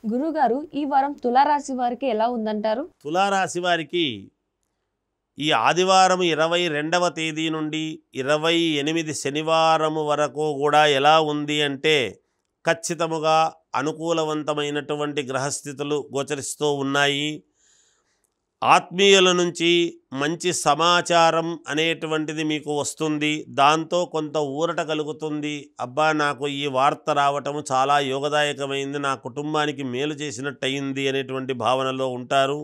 గురుగారు ఈ వారం తులారాశి వారికి ఎలా ఉందంటారు? తులారాశి వారికి ఈ ఆదివారం 22వ తేదీ నుండి 28 శనివారం వరకు కూడా ఎలా ఉంది అంటే ఖచ్చితముగా అనుకూలవంతమైనటువంటి గ్రహస్థితులు గోచరిస్తూ ఉన్నాయి. ఆత్మీయుల నుంచి మంచి సమాచారం అనేటువంటిది మీకు వస్తుంది. దాంతో కొంత ఊరట కలుగుతుంది. అబ్బా, నాకు ఈ వార్త రావటం చాలా యోగదాయకమైంది, నా కుటుంబానికి మేలు చేసినట్టు అయింది అనేటువంటి భావనలో ఉంటారు.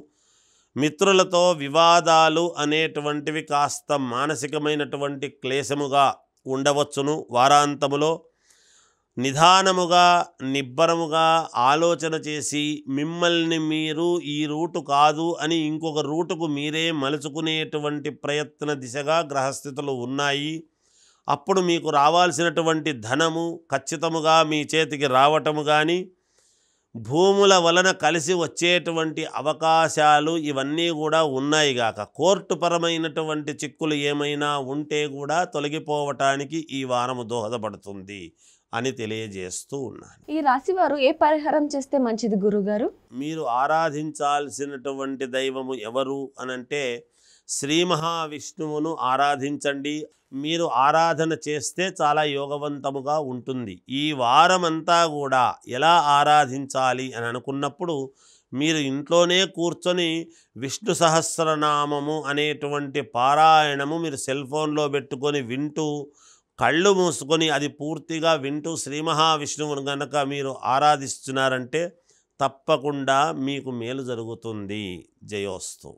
మిత్రులతో వివాదాలు అనేటువంటివి కాస్త మానసికమైనటువంటి క్లేశముగా ఉండవచ్చును. వారాంతములో నిదానముగా నిబ్బరముగా ఆలోచన చేసి మిమ్మల్ని మీరు ఈ రూటు కాదు అని ఇంకొక రూటుకు మీరే మలుచుకునేటువంటి ప్రయత్న దిశగా గ్రహస్థితులు ఉన్నాయి. అప్పుడు మీకు రావాల్సినటువంటి ధనము ఖచ్చితముగా మీ చేతికి రావటము కానీ, భూముల వలన కలిసి వచ్చేటువంటి అవకాశాలు ఇవన్నీ కూడా ఉన్నాయి గాక కోర్టు పరమైనటువంటి చిక్కులు ఏమైనా ఉంటే కూడా తొలగిపోవటానికి ఈ వారము దోహదపడుతుంది అని తెలియజేస్తూ ఉన్నాను. ఈ రాశి వారు ఏ పరిహారం చేస్తే మంచిది గురుగారు? మీరు ఆరాధించాల్సినటువంటి దైవము ఎవరు అనంటే శ్రీ మహావిష్ణువును ఆరాధించండి. మీరు ఆరాధన చేస్తే చాలా యోగవంతముగా ఉంటుంది. ఈ వారమంతా కూడా ఎలా ఆరాధించాలి అని అనుకున్నప్పుడు మీరు ఇంట్లోనే కూర్చొని విష్ణు సహస్రనామము అనేటువంటి పారాయణము మీరు సెల్ ఫోన్లో పెట్టుకొని వింటూ, కళ్ళు మూసుకొని అది పూర్తిగా వింటూ శ్రీ మహావిష్ణువును గనక మీరు ఆరాధిస్తున్నారంటే తప్పకుండా మీకు మేలు జరుగుతుంది. జయోస్తు.